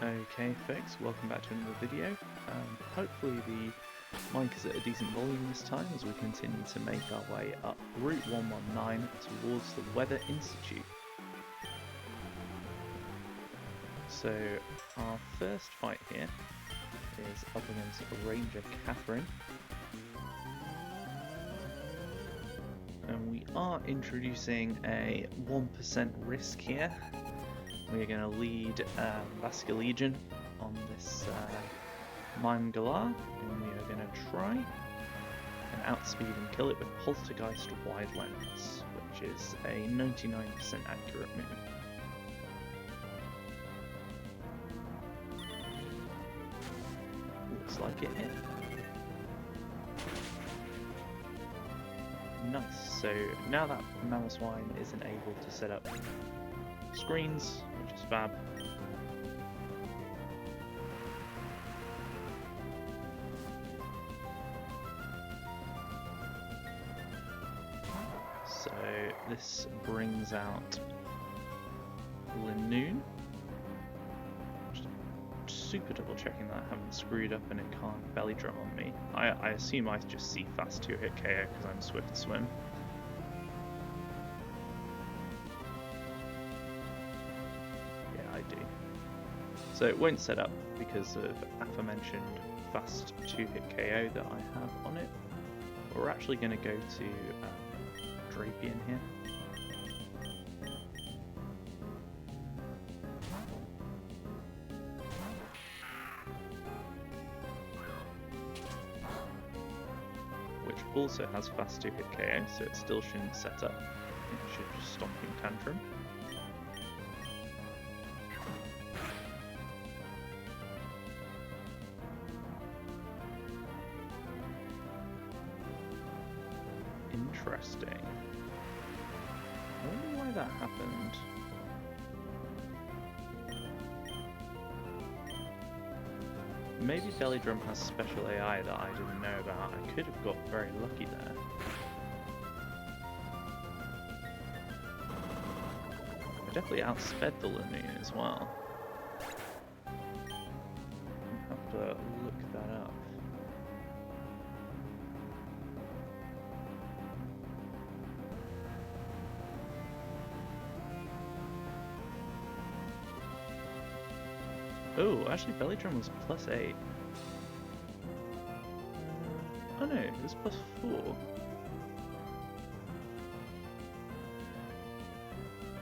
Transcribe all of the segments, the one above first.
Okay folks, welcome back to another video. Hopefully the mic is at a decent volume this time as we continue to make our way up Route 119 towards the Weather Institute. So our first fight here is up against Ranger Catherine. And we are introducing a 1% risk here. We're going to lead Vasca Legion on this Mime Galar, and we are going to try and outspeed and kill it with Poltergeist Wide Lens, which is a 99% accurate move. Looks like it hit. Nice, so now that Mamoswine isn't able to set up screens, which is fab. So this brings out Linoon. Just super double checking that I haven't screwed up and it can't belly drum on me. I assume I just see fast 2-hit KO because I'm Swift Swim. So it won't set up because of aforementioned fast 2-hit KO that I have on it. But we're actually going to go to Drapion here. Which also has fast 2-hit KO, so it still shouldn't set up. It should just Stomping Tantrum. Interesting. I wonder why that happened. Maybe Belly Drum has special AI that I didn't know about. I could have got very lucky there. I definitely outsped the Linoon as well. I'll have to look that up. Oh, actually Belly Drum was +8. Oh no, it was +4.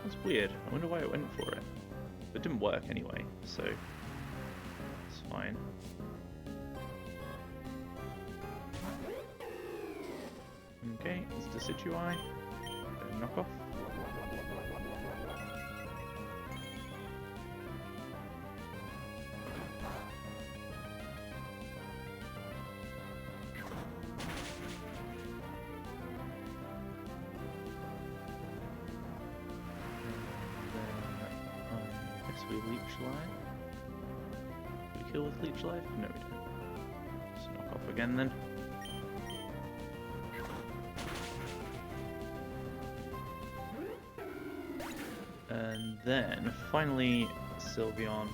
That's weird. I wonder why it went for it. It didn't work anyway, so it's fine. Okay, it's Decidueye. Knock off. We Leech Life. Do we kill with Leech Life? No, we don't. Just knock off again then. And then finally Sylveon,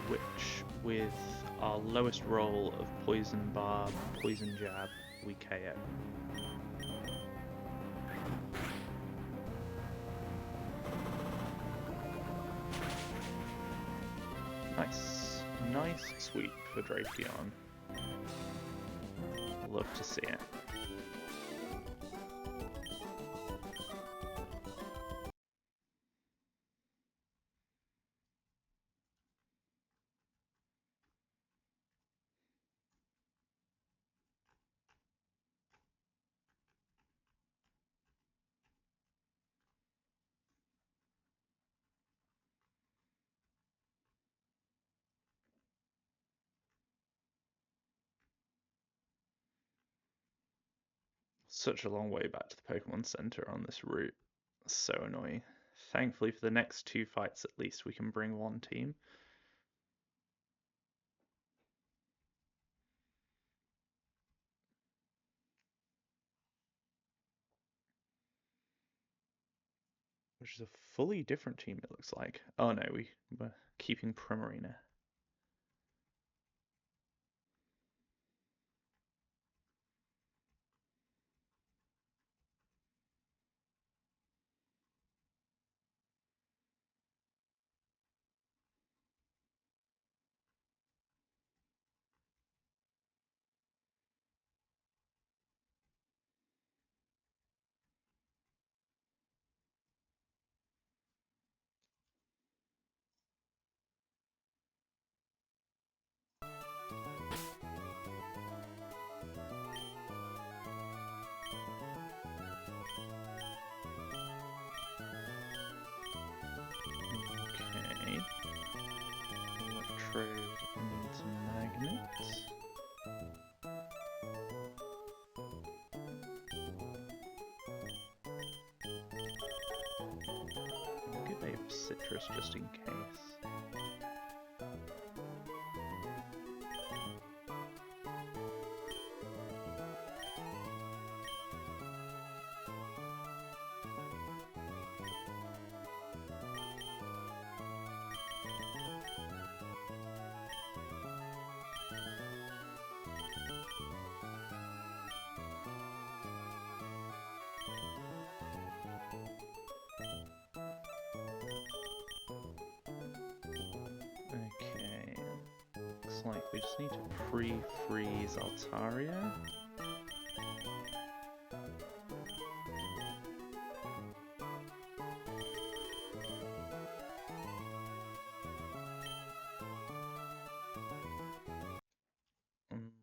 which with our lowest roll of Poison Barb, Poison Jab, we KO. Nice sweep for Drapion. Love to see it. Such a long way back to the Pokemon Center on this route. So annoying. Thankfully for the next 2 fights at least we can bring one team. Which is a fully different team, it looks like. Oh no, we're keeping Primarina. Okay. Electrode needs magnets. I'll give a citrus just in case. Okay, looks like we just need to pre-freeze Altaria.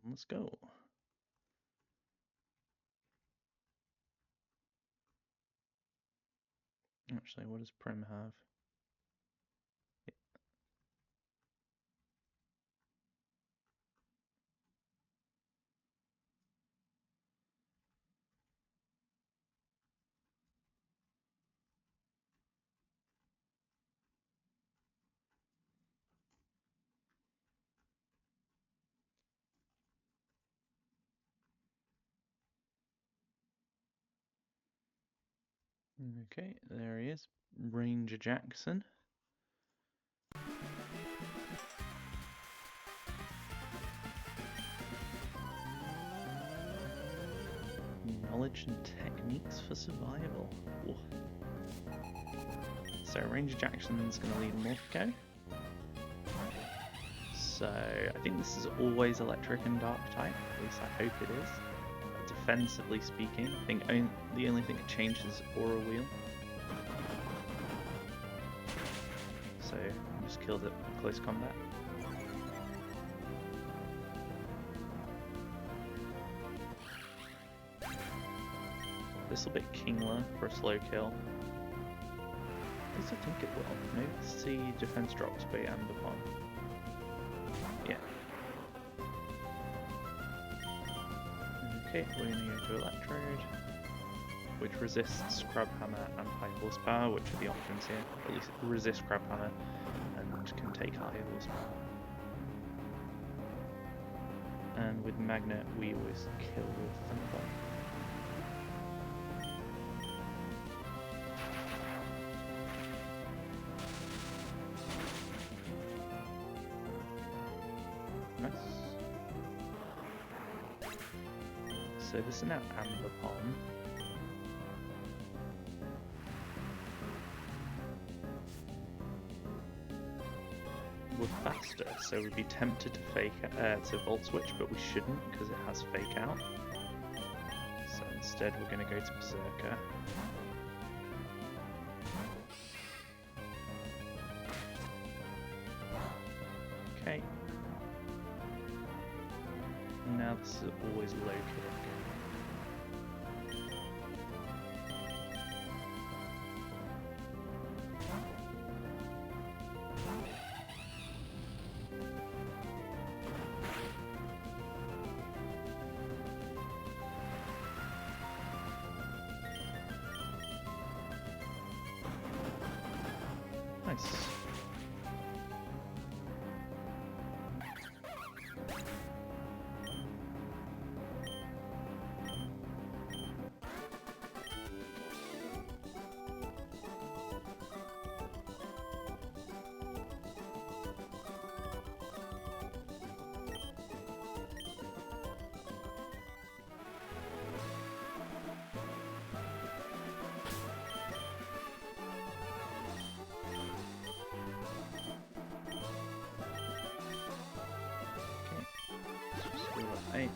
Let's go. Actually, what does Prim have? Okay, there he is. Ranger Jackson. Knowledge and techniques for survival. Ooh. So Ranger Jackson's going to lead Morpeko. So I think this is always electric and dark type, at least I hope it is. Defensively speaking, I think the only thing it changed is Aura Wheel. So I just killed it in close combat. This will be Kingler for a slow kill. At least I think it will. Maybe the defense drops by Ambipom. Yeah. Okay, we're going to go to Electrode, which resists Crabhammer and High Horsepower, which are the options here. At least it resists Crabhammer and can take High Horsepower. And with Magnet, we always kill with Thunderbomb. Nice. So this is now Ambipom. We're faster, so we'd be tempted to to Volt Switch, but we shouldn't because it has Fake Out. So instead we're going to go to Berserker. Okay. Now this is always low kill. Nice. Heal up Ape.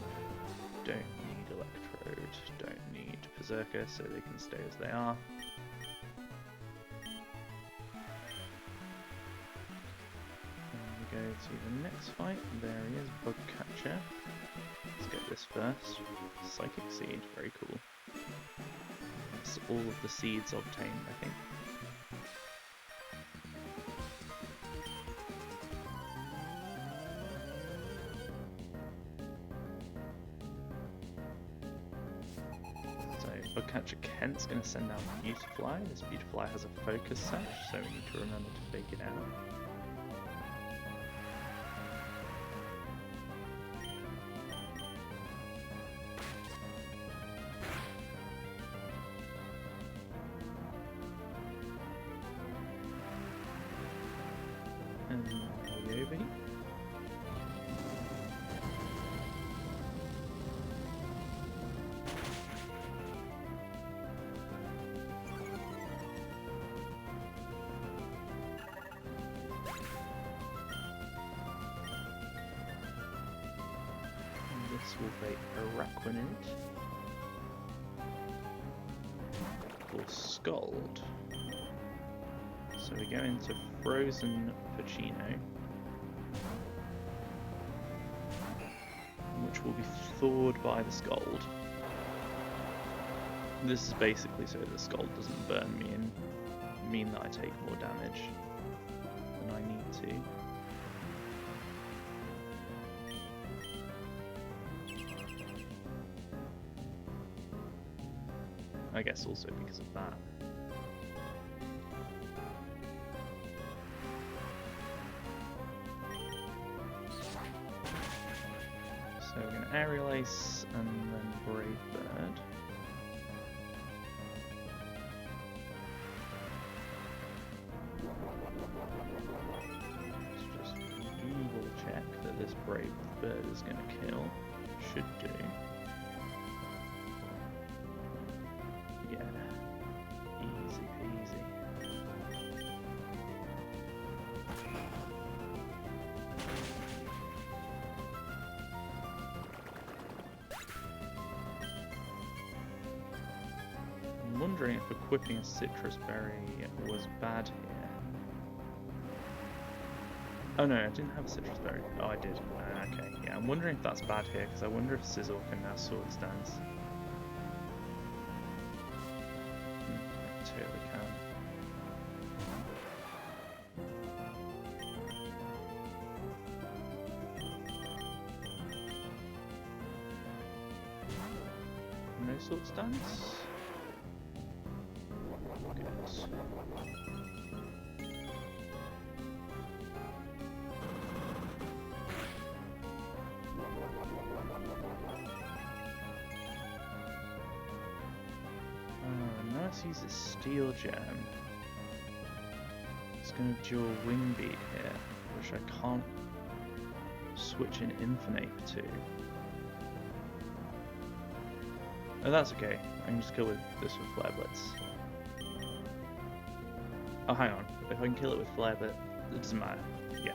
Don't need Electrode. Don't need Berserker, so they can stay as they are. And we go to the next fight. There he is, Bugcatcher. Let's get this first. Psychic Seed, very cool. That's all of the seeds obtained, I think. Bugcatcher Kent's going to send out Beautifly. This Beautifly has a focus sash, so we need to remember to fake it out. And Yobi. This will be Araquanid for Scald. So we go into Frozen Pacino, which will be thawed by the Scald. This is basically so the Scald doesn't burn me and mean that I take more damage than I need to. I guess also because of that. So we're going to Aerial Ace and then Brave Bird. Let's just double check that this Brave Bird is going to kill. Should do. Easy peasy. I'm wondering if equipping a Citrus Berry was bad here. Oh no, I didn't have a Citrus Berry. Oh, I did. Okay, yeah, I'm wondering if that's bad here, because I wonder if Sizzle can now Swords Dance. Totally can. No Swords Dance? Good. Let's use a Steel Gem. It's going to dual Wing Beat here, which I can't switch in Infernape to. Oh, that's okay. I can just kill with this with Flare Blitz. Oh, hang on. If I can kill it with Flare Blitz, it doesn't matter. Yeah.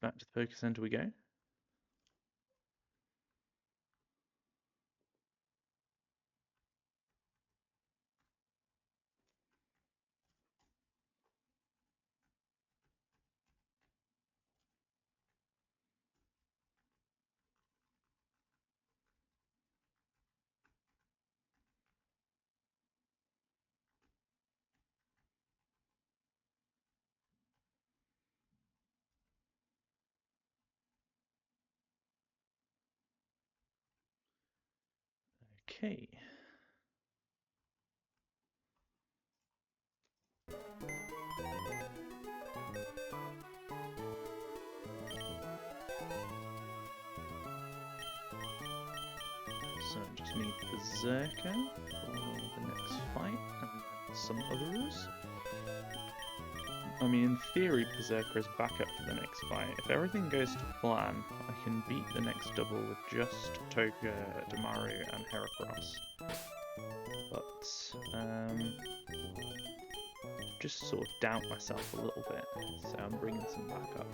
Back to the Poké Center we go. Okay. So just need Berserker for the next fight, and then some others. I mean, in theory, Berserker is back up for the next fight. If everything goes to plan, I can beat the next double with just Toga, Damaru, and Heracross. But, just sort of doubt myself a little bit, so I'm bringing some back up.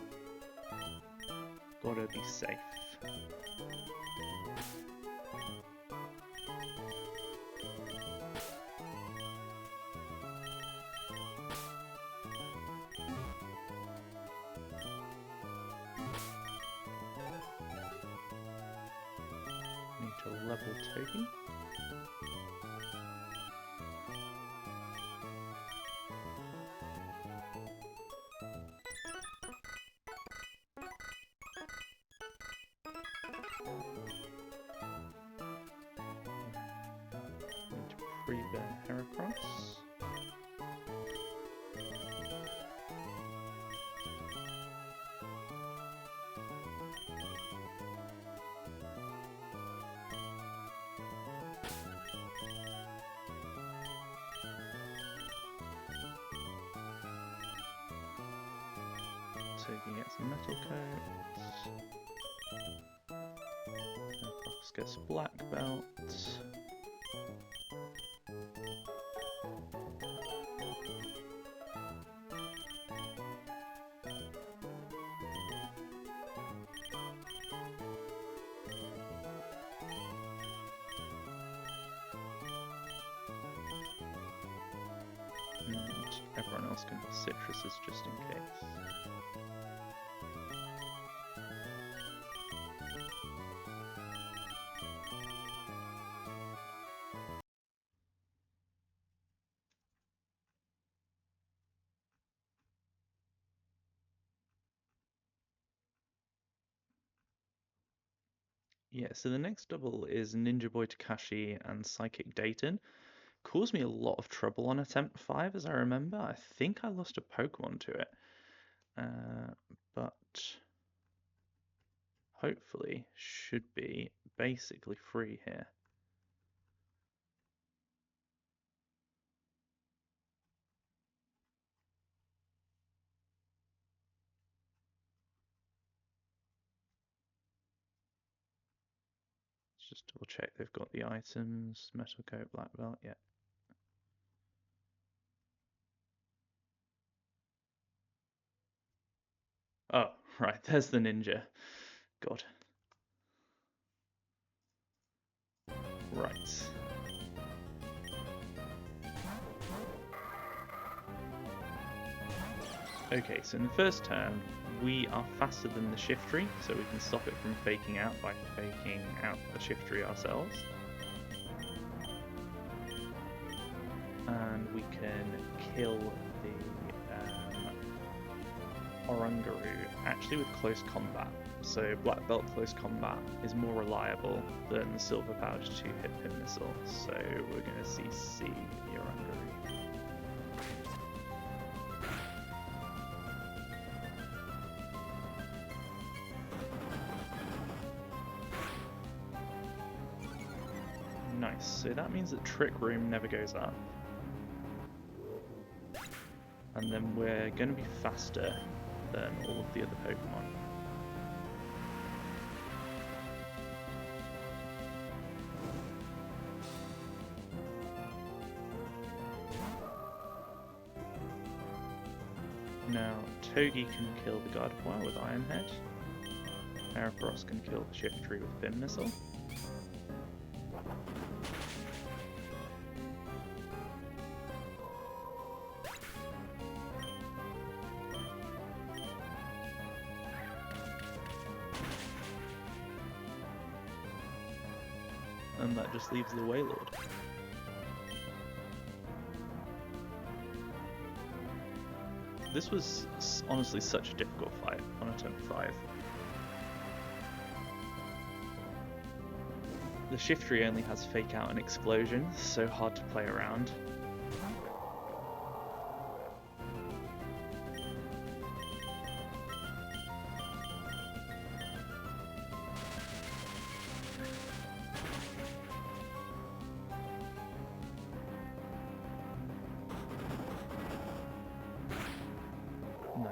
Gotta be safe. Need to level Togi. Need to pre-bear Heracross. Togi gets Metal Coat. Heracross gets Black Belt. And everyone else can have citruses just in case. Yeah, so the next double is Ninja Boy Takashi and Psychic Dayton. Caused me a lot of trouble on attempt 5, as I remember. I think I lost a Pokemon to it. But hopefully should be basically free here. Let's just double check they've got the items. Metal Coat, Black Belt, yeah. Oh, right, there's the ninja. God. Right. Okay, so in the first turn, we are faster than the Shiftry, so we can stop it from faking out by faking out the Shiftry ourselves. And we can kill the Oranguru actually with close combat. So Black Belt close combat is more reliable than the Silver Powered 2-hit Pin Missile, so we're going to CC the Oranguru. Nice, so that means that Trick Room never goes up. And then we're going to be faster than all of the other Pokemon. Now, Togi can kill the Gardevoir with Iron Head. Heracross can kill the Shiftry with Pin Missile. And that just leaves the Wailord. This was honestly such a difficult fight on attempt 5. The Shiftry only has Fake Out and Explosion, so hard to play around.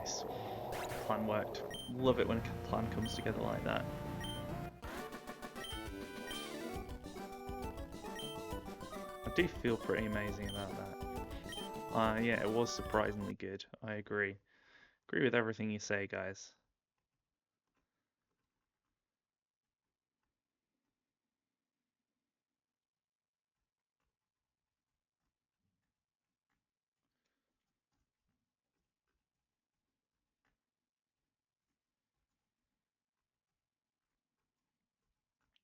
Nice. Plan worked. Love it when a plan comes together like that. I do feel pretty amazing about that. Yeah, it was surprisingly good. I agree. Agree with everything you say, guys.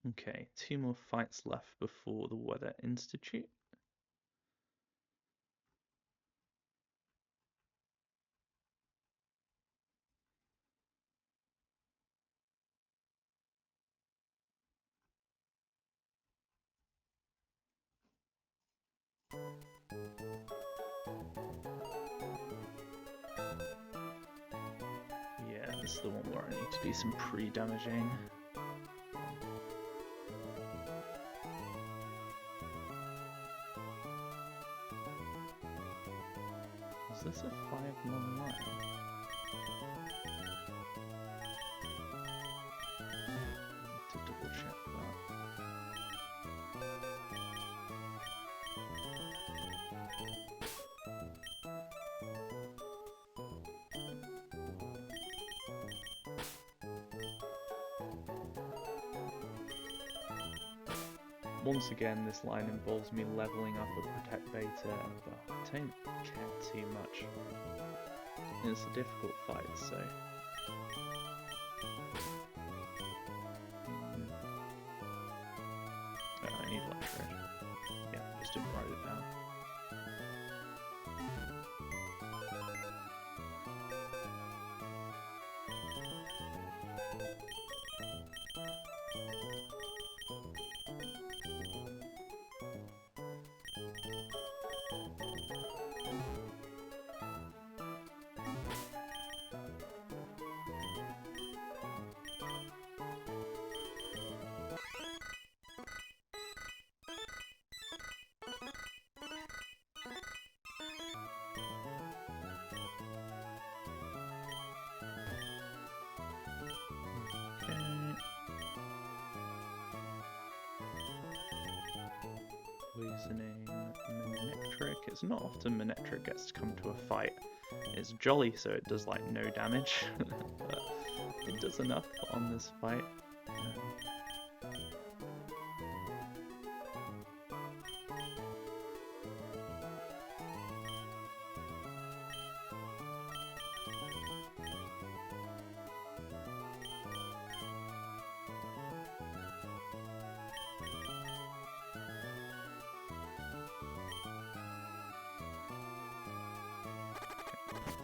Okay, 2 more fights left before the Weather Institute. Yeah, this is the one where I need to do some pre-damaging. Is this a 5-mon line? To double check that. Once again, this line involves me leveling up a Protect Beta, but I don't care too much. It's a difficult fight, so... Oh, I need Lecture. Yeah, just didn't write it down. Poisoning Manectric. It's not often Manectric gets to come to a fight. It's jolly, so it does like no damage, but it does enough on this fight.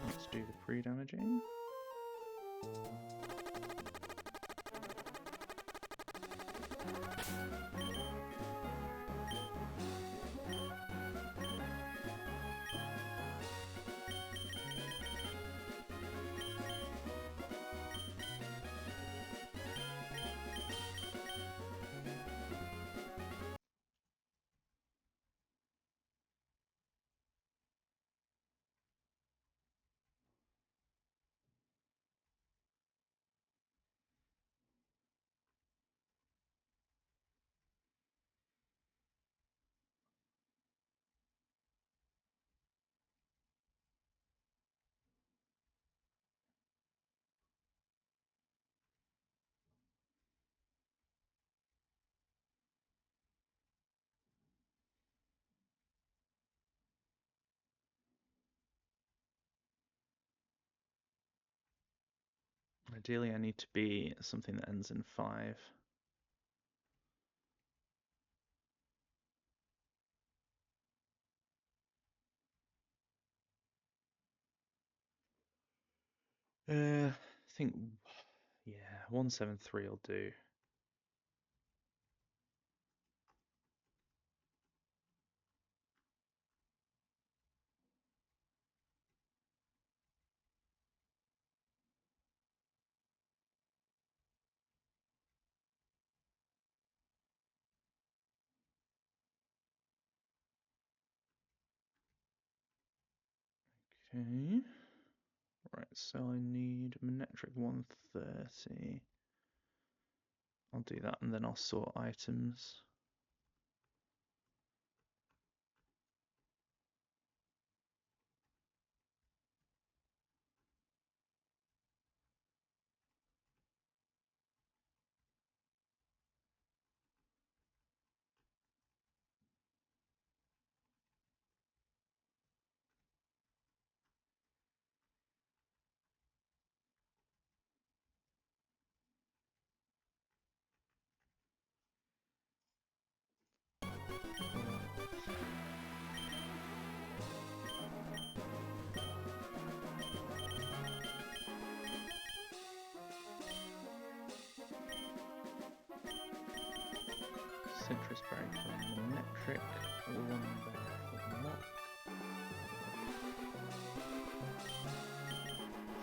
Let's do the pre-damaging. Ideally, I need to be something that ends in 5. I think, yeah, 173 will do. Okay. Right, so I need Manectric 130. I'll do that and then I'll sort items. Citrus berry for Manectric, Lumberry for Muk.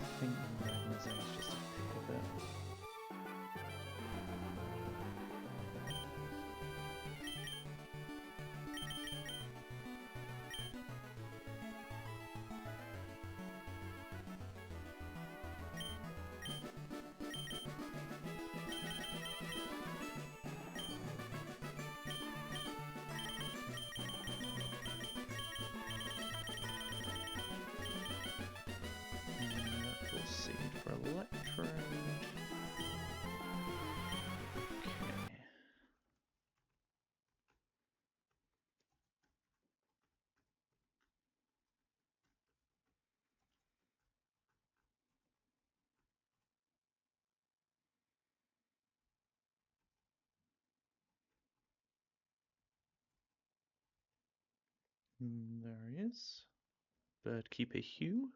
I think Magnezone is just a pivot. Seed for Electrode. Okay. There he is. Birdkeeper Hugh.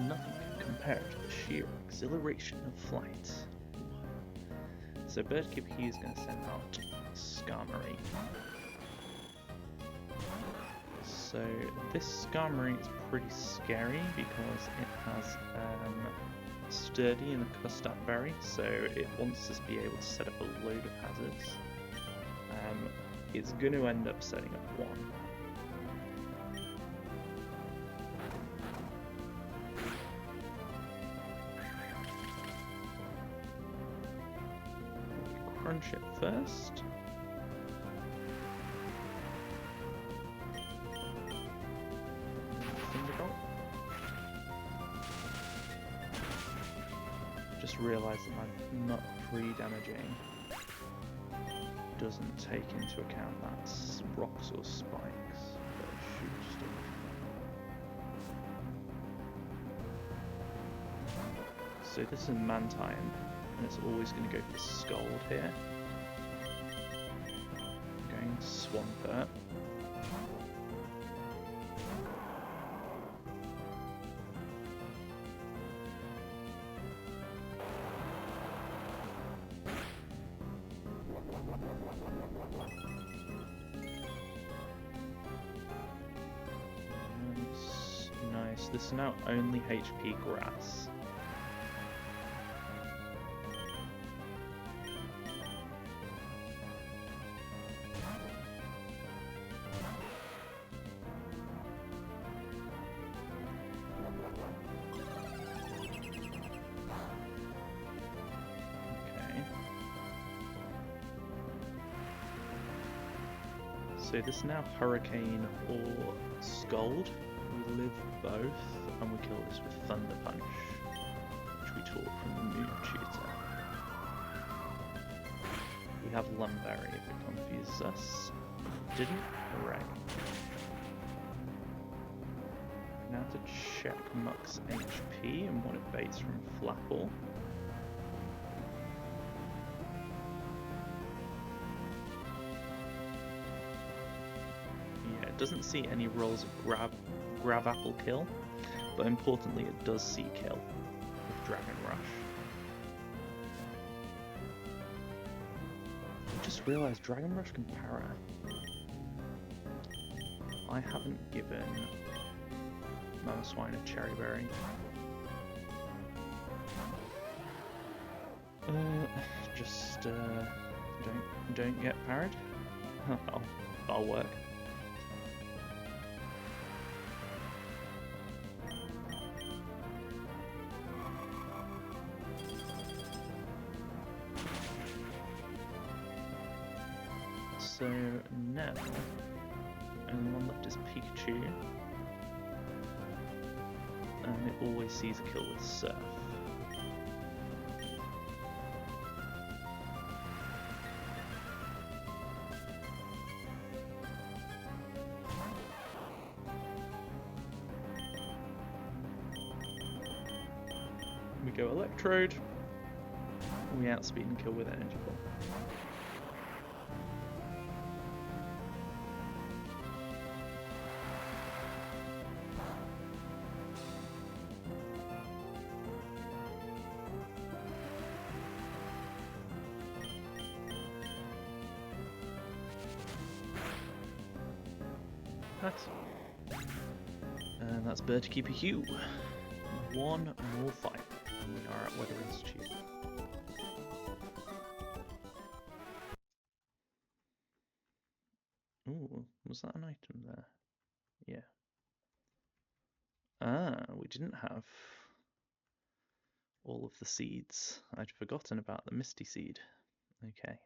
Nothing can compare to the sheer exhilaration of flight. So Birdkeeper Hugh is going to send out Skarmory. So this Skarmory is pretty scary because it has Sturdy and a Custap Berry, so it wants to be able to set up a load of hazards. It's going to end up setting up one. Crunch it first. Just realised that my Muk pre-damaging doesn't take into account that rocks or spikes that shoot stuff. So this is Mantine, and it's always going to go for Scald here. Going Swampert. Nice. This is now only HP grass. So this is now Hurricane or Scald. We live both, and we kill this with Thunder Punch, which we taught from the Moon Tutor. We have Lumberry if it confuses us. Didn't? Hooray. Now to check Muk's HP and what it baits from Flapple. Doesn't see any rolls of grab apple kill, but importantly it does see kill with Dragon Rush. I just realised Dragon Rush can para. I haven't given Mamoswine a Cherry Berry. Just don't get parried. That'll work. So now, only one left is Pikachu, and it always sees a kill with Surf. We go Electrode, we outspeed and kill with Energy Ball. Nice. And that's Birdkeeper Hugh. One more fight. We are at Weather Institute. Ooh, was that an item there? Yeah. Ah, we didn't have all of the seeds. I'd forgotten about the Misty Seed. Okay.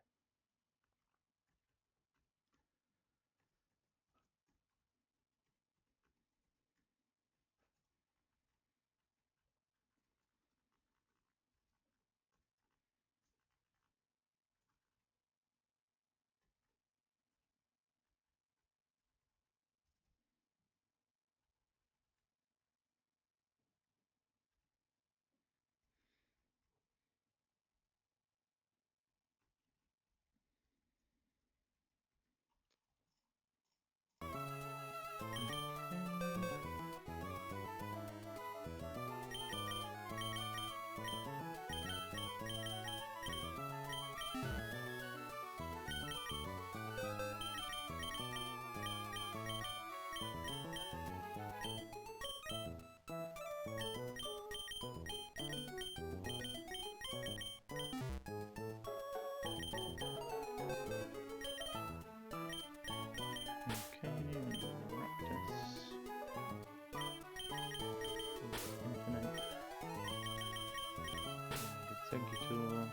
Executor,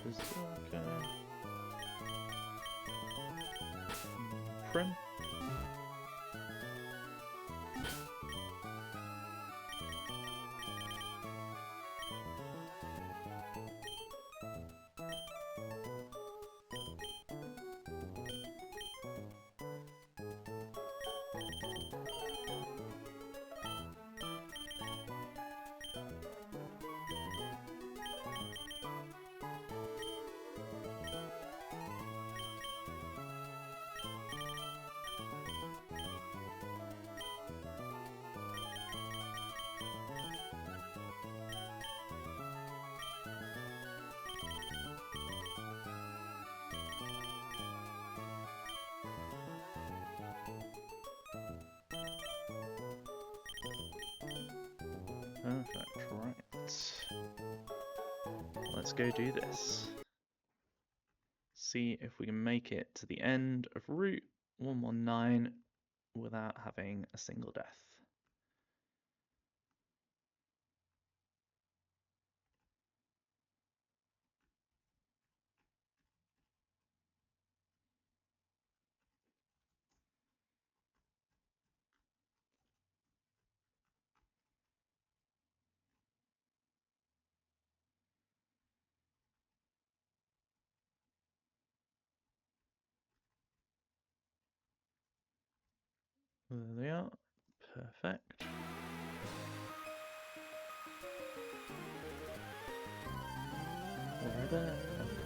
Berserker, Prim. Perfect, right. Let's go do this. See if we can make it to the end of Route 119 without having a single death. There they are. Perfect.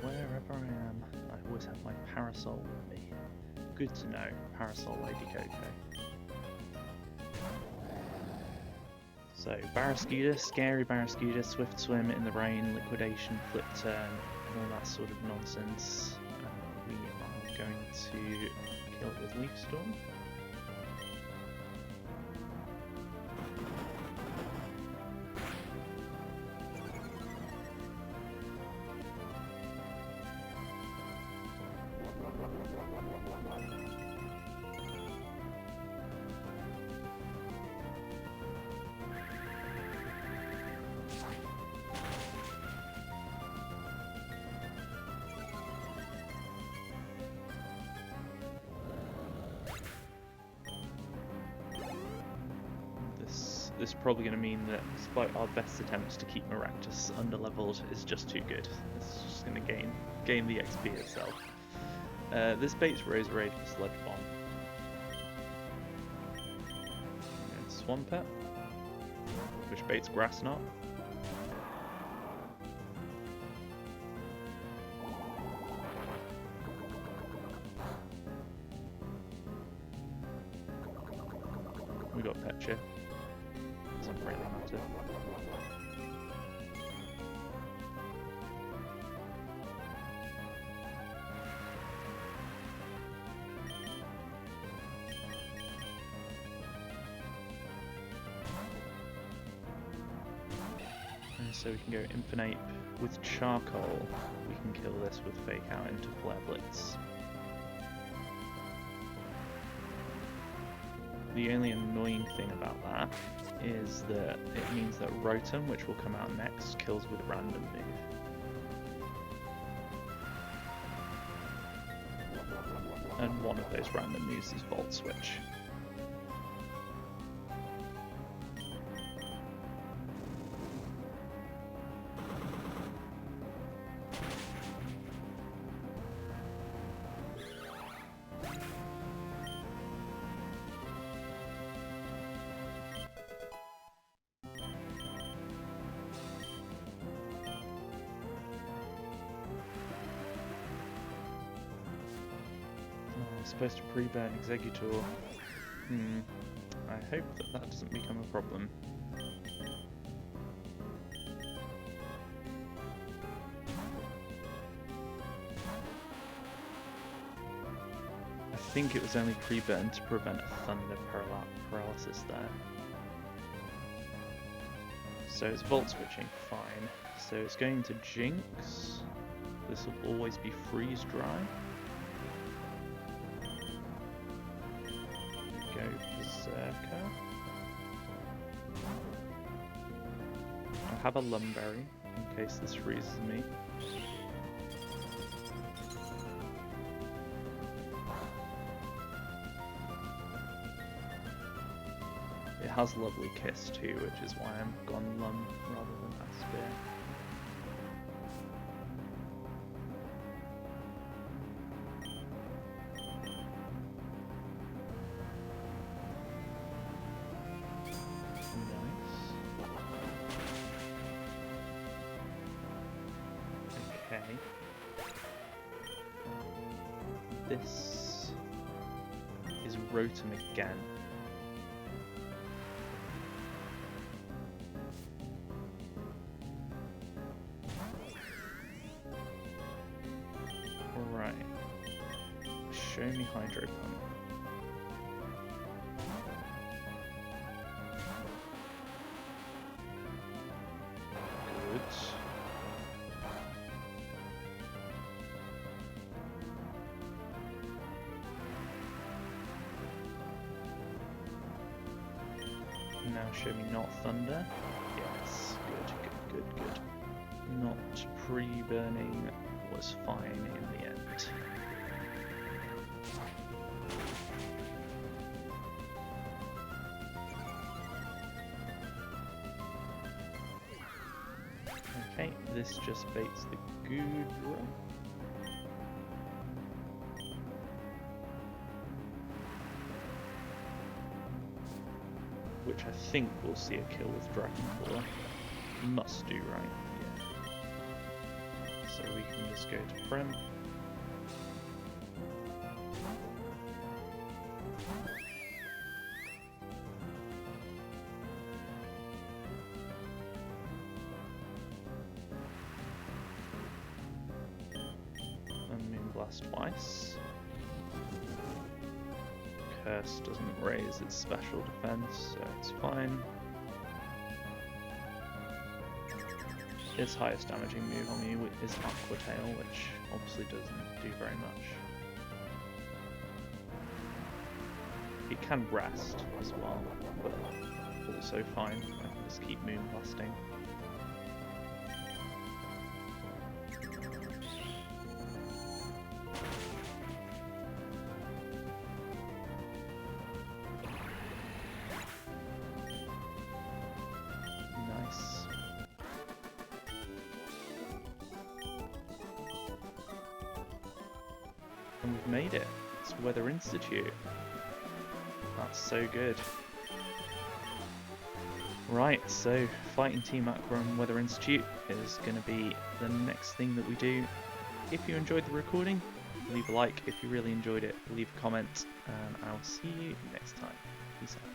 Wherever I am, I always have my parasol with me. Good to know, Parasol Lady Coco. So, Barraskewda, Scary Barraskewda, Swift Swim in the Rain, Liquidation, Flip Turn, all that sort of nonsense. We are going to kill it with Leaf Storm. this is probably going to mean that despite our best attempts to keep Maractus underleveled, it's just too good. It's just going to gain the XP itself. This bait's Razor Raid for Sludge Bomb. And Swampert, which baits Grass Knot. We got Pecha. Doesn't really matter. And so we can go Infernape with Charcoal. We can kill this with Fake Out into Flare Blitz. The only annoying thing about that is that it means that Rotom, which will come out next, kills with Random Move. And one of those random moves is Volt Switch. Supposed to pre-burn Exeggutor. I hope that doesn't become a problem. I think it was only pre-burn to prevent a Thunder Paralysis there. So it's Volt Switching, fine. So it's going to Jinx. This will always be Freeze Dry. Go Berserker. I'll have a Lumberry in case this freezes me. It has Lovely Kiss too, which is why I'm gone Lum rather than Aspire. This is Rotom again. Right. Show me Hydro Pump. Good. Now show me not Thunder. Yes, good. Not pre-burning was fine in the end. Okay, this just baits the Goodra. Which I think will see a kill with Dragon Claw. Must do, right? Yeah. So we can just go to Prem. And Moonblast twice. Curse doesn't raise its special defense, so it's fine. Its highest damaging move on me is Aqua Tail, which obviously doesn't do very much. It can rest as well, but also fine. I can just keep Moonblasting. And we've made it. It's Weather Institute. That's so good. Right, so fighting Team Aqua and Weather Institute is going to be the next thing that we do. If you enjoyed the recording, leave a like. If you really enjoyed it, leave a comment. And I'll see you next time. Peace out.